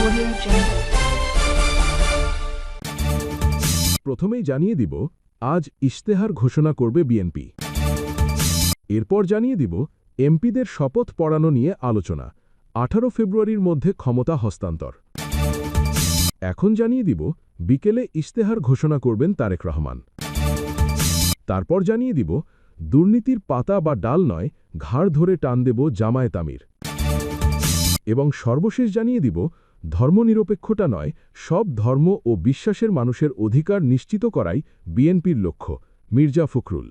Audio Jungle। প্রথমেই জানিয়ে দিব আজ ইশতেহার ঘোষণা করবে বিএনপি। এরপর জানিয়ে দিব এমপিদের শপথ পড়ানো নিয়ে আলোচনা, 18 ফেব্রুয়ারির মধ্যে ক্ষমতা হস্তান্তর। এখন জানিয়ে দিব বিকেলে ইশতেহার ঘোষণা করবেন তারেক রহমান। তারপর জানিয়ে দিব দুর্নীতির পাতা বা ডাল নয়, ঘাড় ধরে টান দেব জামায়াত আমির। এবং সর্বশেষ জানিয়ে দিব ধর্মনিরপেক্ষতা নয়, সব ধর্ম ও বিশ্বাসের মানুষের অধিকার নিশ্চিত করাই বিএনপির লক্ষ্য, মির্জা ফখরুল।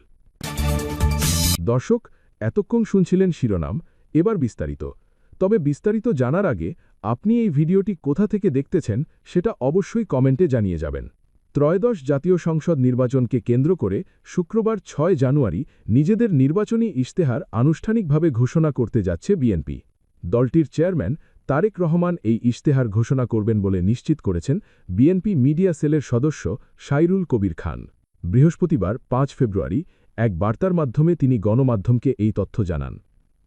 দর্শক, এতক্ষণ শুনছিলেন শিরোনাম, এবার বিস্তারিত। তবে বিস্তারিত জানার আগে আপনি এই ভিডিওটি কোথা থেকে দেখতেছেন সেটা অবশ্যই কমেন্টে জানিয়ে যাবেন। ত্রয়োদশ জাতীয় সংসদ নির্বাচনকে কেন্দ্র করে শুক্রবার 6 জানুয়ারি নিজেদের নির্বাচনী ইশতেহার আনুষ্ঠানিকভাবে ঘোষণা করতে যাচ্ছে বিএনপি। দলটির চেয়ারম্যান তারেক রহমান এই ইশতেহার ঘোষণা করবেন বলে নিশ্চিত করেছেন বিএনপি মিডিয়া সেলের সদস্য সাইরুল কবির খান। বৃহস্পতিবার 5 ফেব্রুয়ারি এক বার্তার মাধ্যমে তিনি গণমাধ্যমকে এই তথ্য জানান।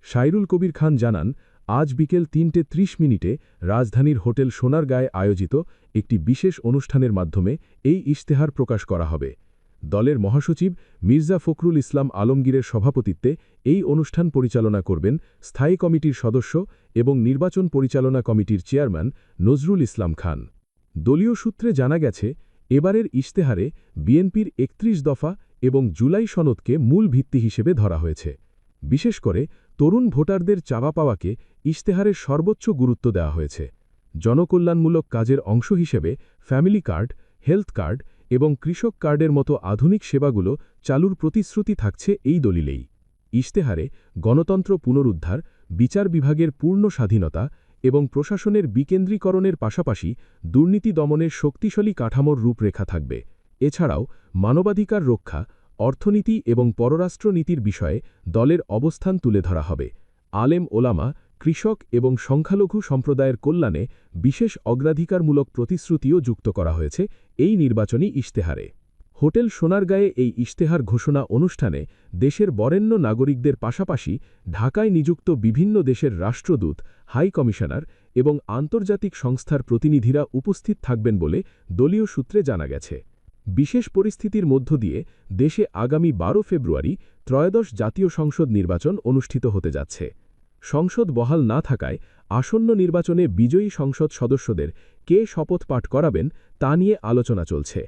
সাইরুল কবির খান জানান, আজ বিকেল 3:30 রাজধানীর হোটেল সোনারগাঁয়ে আয়োজিত একটি বিশেষ অনুষ্ঠানের মাধ্যমে এই ইশতেহার প্রকাশ করা হবে। দলের মহাসচিব মির্জা ফখরুল ইসলাম আলমগীরের সভাপতিত্বে এই অনুষ্ঠান পরিচালনা করবেন স্থায়ী কমিটির সদস্য এবং নির্বাচন পরিচালনা কমিটির চেয়ারম্যান নজরুল ইসলাম খান। দলীয় সূত্রে জানা গেছে, এবারের ইশতেহারে বিএনপির 31 দফা এবং জুলাই সনদকে মূল ভিত্তি হিসেবে ধরা হয়েছে। বিশেষ করে তরুণ ভোটারদের চাওয়া পাওয়াকে ইশতেহারের সর্বোচ্চ গুরুত্ব দেওয়া হয়েছে। জনকল্যাণমূলক কাজের অংশ হিসেবে ফ্যামিলি কার্ড, হেলথ কার্ড এবং কৃষক কার্ডের মতো আধুনিক সেবাগুলো চালুর প্রতিশ্রুতি থাকছে এই দলিলেই। ইশতেহারে গণতন্ত্র পুনরুদ্ধার, বিচার বিভাগের পূর্ণ স্বাধীনতা এবং প্রশাসনের বিকেন্দ্রীকরণের পাশাপাশি দুর্নীতি দমনের শক্তিশালী কাঠামোর রূপরেখা থাকবে। এছাড়াও মানবাধিকার রক্ষা, অর্থনীতি এবং পররাষ্ট্রনীতির বিষয়ে দলের অবস্থান তুলে ধরা হবে। আলেম ওলামা, কৃষক এবং সংখ্যালঘু সম্প্রদায়ের কল্যাণে বিশেষ অগ্রাধিকারমূলক প্রতিশ্রুতিও যুক্ত করা হয়েছে এই নির্বাচনী ইশতেহারে। হোটেল সোনারগাঁয়ে এই ইশতেহার ঘোষণা অনুষ্ঠানে দেশের বরেণ্য নাগরিকদের পাশাপাশি ঢাকায় নিযুক্ত বিভিন্ন দেশের রাষ্ট্রদূত, হাই কমিশনার এবং আন্তর্জাতিক সংস্থার প্রতিনিধিরা উপস্থিত থাকবেন বলে দলীয় সূত্রে জানা গেছে। বিশেষ পরিস্থিতির মধ্য দিয়ে দেশে আগামী 12 ফেব্রুয়ারি ত্রয়োদশ জাতীয় সংসদ নির্বাচন অনুষ্ঠিত হতে যাচ্ছে। সংসদ বহাল না থাকায় আসন্ন নির্বাচনে বিজয়ী সংসদ সদস্যদের কে শপথ পাঠ করাবেন তা নিয়ে আলোচনা চলছে।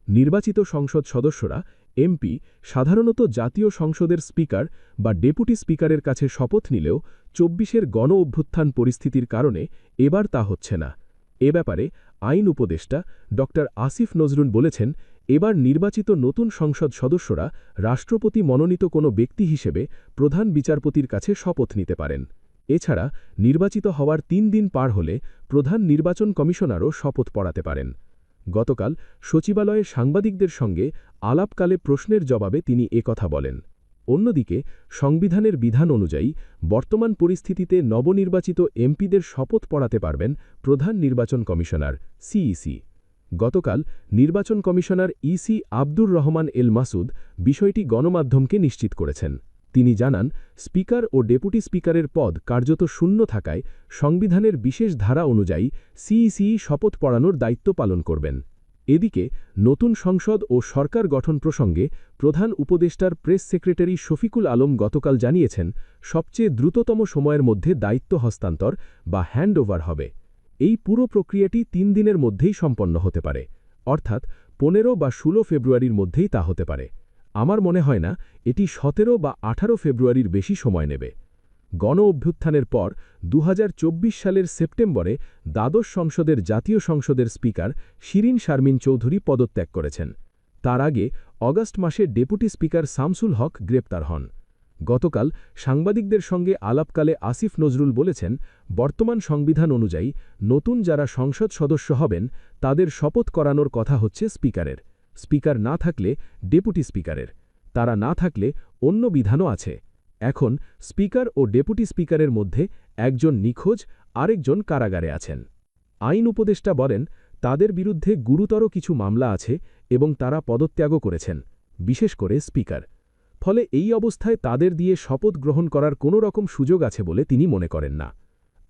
নির্বাচিত সংসদ সদস্যরা এমপি সাধারণত জাতীয় সংসদের স্পিকার বা ডেপুটি স্পিকারের কাছে শপথ নিলেও 24-এর গণ অভ্যুত্থান পরিস্থিতির কারণে এবার তা হচ্ছে না। এ ব্যাপারে আইন উপদেষ্টা ড আসিফ নজরুল বলেছেন, এবার নির্বাচিত নতুন সংসদ সদস্যরা রাষ্ট্রপতি মনোনীত কোনো ব্যক্তি হিসেবে প্রধান বিচারপতির কাছে শপথ নিতে পারেন। এছাড়া নির্বাচিত হওয়ার 3 দিন পার হলে প্রধান নির্বাচন কমিশনারও শপথ পড়াতে পারেন। গতকাল সচিবালয়ে সাংবাদিকদের সঙ্গে আলাপকালে প্রশ্নের জবাবে তিনি একথা বলেন। অন্যদিকে সংবিধানের বিধান অনুযায়ী বর্তমান পরিস্থিতিতে নবনির্বাচিত এমপিদের শপথ পড়াতে পারবেন প্রধান নির্বাচন কমিশনার সিইসি। গতকাল নির্বাচন কমিশনার ইসি আব্দুর রহমান এল মাসুদ বিষয়টি গণমাধ্যমকে নিশ্চিত করেছেন। তিনি জানান, স্পিকার ও ডেপুটি স্পিকারের পদ কার্যত শূন্য থাকায় সংবিধানের বিশেষ ধারা অনুযায়ী সিইসি শপথ পড়ানোর দায়িত্ব পালন করবেন। এদিকে নতুন সংসদ ও সরকার গঠন প্রসঙ্গে প্রধান উপদেষ্টার প্রেস সেক্রেটারি শফিকুল আলম গতকাল জানিয়েছেন, সবচেয়ে দ্রুততম সময়ের মধ্যে দায়িত্ব হস্তান্তর বা হ্যান্ডওভার হবে। এই পুরো প্রক্রিয়াটি 3 দিনের মধ্যেই সম্পন্ন হতে পারে, অর্থাৎ 15 বা 16 ফেব্রুয়ারির মধ্যেই তা হতে পারে। আমার মনে হয় না এটি 17 বা 18 ফেব্রুয়ারির বেশি সময় নেবে। গণ অভ্যুত্থানের পর 2024 সালের সেপ্টেম্বরে দ্বাদশ সংসদের জাতীয় সংসদের স্পিকার শিরিন শারমিন চৌধুরী পদত্যাগ করেছেন। তার আগে অগাস্ট মাসে ডেপুটি স্পিকার শামসুল হক গ্রেপ্তার হন। গতকাল সাংবাদিকদের সঙ্গে আলাপকালে আসিফ নজরুল বলেছেন, বর্তমান সংবিধান অনুযায়ী নতুন যারা সংসদ সদস্য হবেন তাদের শপথ করানোর কথা হচ্ছে স্পিকারের। স্পিকার না থাকলে ডেপুটি স্পিকারের, তারা না থাকলে অন্য বিধানও আছে। এখন স্পিকার ও ডেপুটি স্পিকারের মধ্যে একজন নিখোঁজ, আরেকজন কারাগারে আছেন। আইন উপদেষ্টা বলেন, তাদের বিরুদ্ধে গুরুতর কিছু মামলা আছে এবং তারা পদত্যাগও করেছেন, বিশেষ করে স্পিকার। ফলে এই অবস্থায় তাদের দিয়ে শপথ গ্রহণ করার কোনো রকম সুযোগ আছে বলে তিনি মনে করেন না।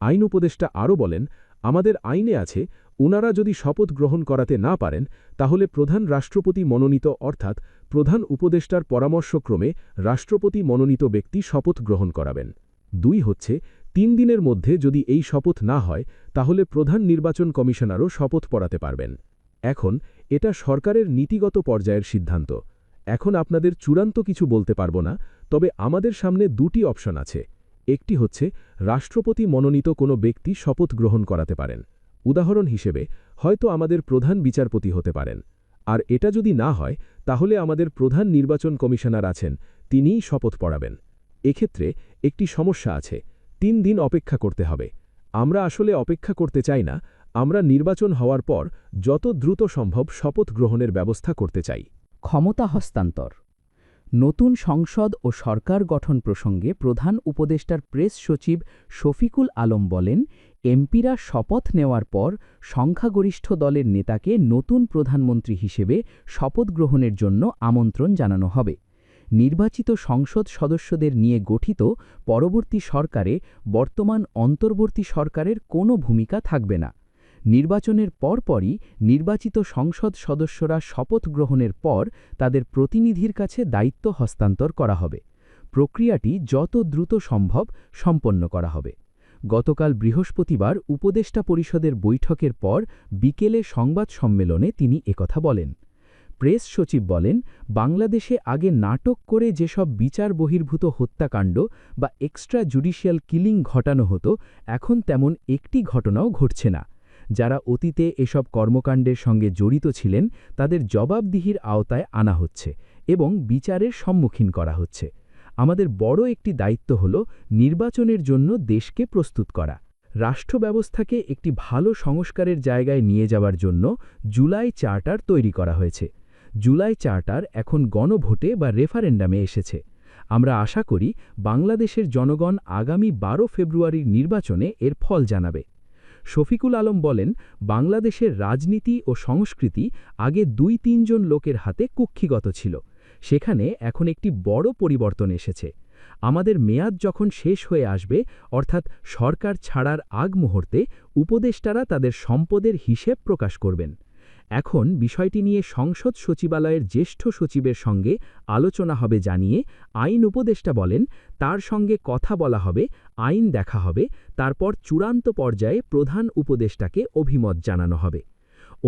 আইন উপদেষ্টা আরও বলেন, আমাদের আইনে আছে উনারা যদি শপথ গ্রহণ করাতে না পারেন তাহলে প্রধান রাষ্ট্রপতি মনোনীত অর্থাৎ প্রধান উপদেষ্টার পরামর্শক্রমে রাষ্ট্রপতি মনোনীত ব্যক্তি শপথ গ্রহণ করাবেন। 2 হচ্ছে 3 দিনের মধ্যে যদি এই শপথ না হয় তাহলে প্রধান নির্বাচন কমিশনারও শপথ পড়াতে পারবেন। এখন এটা সরকারের নীতিগত পর্যায়ের সিদ্ধান্ত। এখন আপনাদের চূড়ান্ত কিছু বলতে পারব না, তবে আমাদের সামনে 2টি অপশন আছে। একটি হচ্ছে রাষ্ট্রপতি মনোনীত কোনো ব্যক্তি শপথ গ্রহণ করাতে পারেন। উদাহরণ হিসেবে হয়তো আমাদের প্রধান বিচারপতি হতে পারেন। আর এটা যদি না হয় তাহলে আমাদের প্রধান নির্বাচন কমিশনার আছেন, তিনিই শপথ পড়াবেন। এক্ষেত্রে একটি সমস্যা আছে, 3 দিন অপেক্ষা করতে হবে। আমরা আসলে অপেক্ষা করতে চাই না, আমরা নির্বাচন হওয়ার পর যত দ্রুত সম্ভব শপথ গ্রহণের ব্যবস্থা করতে চাই। ক্ষমতা হস্তান্তর। নতুন সংসদ ও সরকার গঠন প্রসঙ্গে প্রধান উপদেষ্টার প্রেস সচিব শফিকুল আলম বলেন, এমপিরা শপথ নেওয়ার পর সংখ্যাগরিষ্ঠ দলের নেতাকে নতুন প্রধানমন্ত্রী হিসেবে শপথ গ্রহণের জন্য আমন্ত্রণ জানানো হবে। নির্বাচিত সংসদ সদস্যদের নিয়ে গঠিত পরবর্তী সরকারে বর্তমান অন্তর্বর্তী সরকারের কোনো ভূমিকা থাকবে না। নির্বাচনের পরপরই নির্বাচিত সংসদ সদস্যরা শপথ গ্রহণের পর তাদের প্রতিনিধির কাছে দায়িত্ব হস্তান্তর করা হবে। প্রক্রিয়াটি যত দ্রুত সম্ভব সম্পন্ন করা হবে। গতকাল বৃহস্পতিবার উপদেষ্টা পরিষদের বৈঠকের পর বিকেলে সংবাদ সম্মেলনে তিনি একথা বলেন। প্রেস সচিব বলেন, বাংলাদেশে আগে নাটক করে যেসব বিচার বহির্ভূত হত্যাকাণ্ড বা এক্সট্রা জুডিশিয়াল কিলিং ঘটানো হতো, এখন তেমন একটি ঘটনাও ঘটছে না। যারা অতীতে এসব কর্মকাণ্ডের সঙ্গে জড়িত ছিলেন তাদের জবাবদিহির আওতায় আনা হচ্ছে এবং বিচারের সম্মুখীন করা হচ্ছে। আমাদের বড় একটি দায়িত্ব হল নির্বাচনের জন্য দেশকে প্রস্তুত করা। রাষ্ট্র ব্যবস্থাকে একটি ভালো সংস্কারের জায়গায় নিয়ে যাওয়ার জন্য জুলাই চার্টার তৈরি করা হয়েছে। জুলাই চার্টার এখন গণভোটে বা রেফারেন্ডামে এসেছে। আমরা আশা করি বাংলাদেশের জনগণ আগামী 12 ফেব্রুয়ারির নির্বাচনে এর ফল জানাবে। শফিকুল আলম বলেন, বাংলাদেশের রাজনীতি ও সংস্কৃতি আগে 2-3 জন লোকের হাতে কুক্ষিগত ছিল। সেখানে এখন একটি বড় পরিবর্তন এসেছে। আমাদের মেয়াদ যখন শেষ হয়ে আসবে, অর্থাৎ সরকার ছাড়ার আগ মুহূর্তে উপদেষ্টারা তাদের সম্পদের হিসেব প্রকাশ করবেন। এখন বিষয়টি নিয়ে সংসদ সচিবালয়ের জ্যেষ্ঠ সচিবের সঙ্গে আলোচনা হবে জানিয়ে আইন উপদেষ্টা বলেন, তার সঙ্গে কথা বলা হবে, আইন দেখা হবে, তারপর চূড়ান্ত পর্যায়ে প্রধান উপদেষ্টাকে অভিমত জানানো হবে।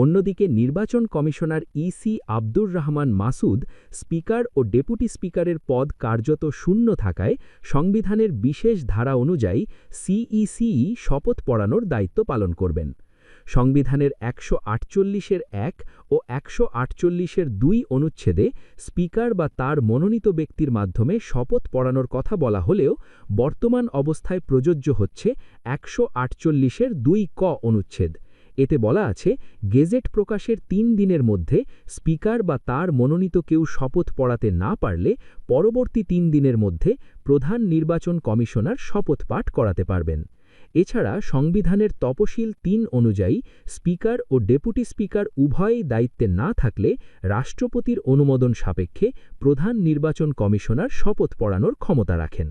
অন্যদিকে নির্বাচন commissioner EC Abdur Rahman Masud speaker ও ডেপুটি স্পিকারের পদ কার্যত শূন্য থাকায় সংবিধানের বিশেষ ধারা অনুযায়ী সিইসি শপথ পড়ানোর দায়িত্ব পালন করবেন। সংবিধানের 148-এর 1 ও 148-এর 2 অনুচ্ছেদে স্পিকার বা তার মনোনীত ব্যক্তির মাধ্যমে শপথ পড়ানোর কথা বলা হলেও বর্তমান অবস্থায় প্রযোজ্য হচ্ছে 148-এর 2 ক অনুচ্ছেদ। এতে বলা আছে, গেজেট প্রকাশের 3 দিনের মধ্যে স্পিকার বা তার মনোনীত কেউ শপথ পড়াতে না পারলে পরবর্তী 3 দিনের মধ্যে প্রধান নির্বাচন কমিশনার শপথ পাঠ করাতে পারবেন। এছাড়া সংবিধানের তপশিল 3 অনুযায়ী স্পিকার ও ডেপুটি স্পিকার উভয়েই দায়িত্বে না থাকলে রাষ্ট্রপতির অনুমোদন সাপেক্ষে প্রধান নির্বাচন কমিশনার শপথ পড়ানোর ক্ষমতা রাখেন।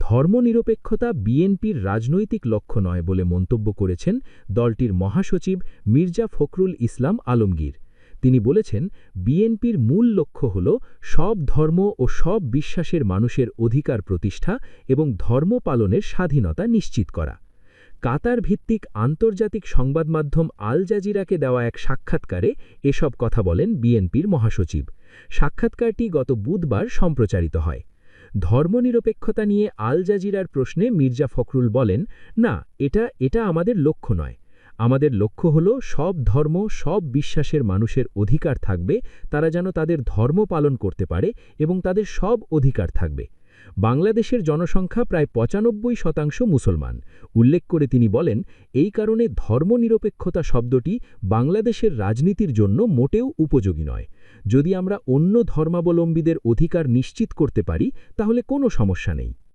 ধর্মনিরপেক্ষতা বিএনপির রাজনৈতিক লক্ষ্য নয় বলে মন্তব্য করেছেন দলটির মহাসচিব মির্জা ফখরুল ইসলাম আলমগীর। তিনি বলেছেন, বিএনপির মূল লক্ষ্য হল সব ধর্ম ও সব বিশ্বাসের মানুষের অধিকার প্রতিষ্ঠা এবং ধর্ম পালনের স্বাধীনতা নিশ্চিত করা। কাতার ভিত্তিক আন্তর্জাতিক সংবাদ মাধ্যম আল জাজিরাকে দেওয়া এক সাক্ষাৎকারে এসব কথা বলেন বিএনপির মহাসচিব। সাক্ষাৎকারটি গত বুধবার সম্প্রচারিত হয়। ধর্মনিরপেক্ষতা নিয়ে আল জাজিরার প্রশ্নে মির্জা ফখরুল বলেন, না, এটা আমাদের লক্ষ্য নয়। আমাদের লক্ষ্য হল সব ধর্ম সব বিশ্বাসের মানুষের অধিকার থাকবে, তারা যেন তাদের ধর্ম পালন করতে পারে এবং তাদের সব অধিকার থাকবে। বাংলাদেশের জনসংখ্যা প্রায় 95% মুসলমান। উল্লেখ করে তিনি বলেন, এই কারণে ধর্মনিরপেক্ষতা শব্দটি বাংলাদেশের রাজনীতির জন্য মোটেও উপযোগী নয়। যদি আমরা অন্য ধর্মাবলম্বীদের অধিকার নিশ্চিত করতে পারি তাহলে কোনো সমস্যা নেই।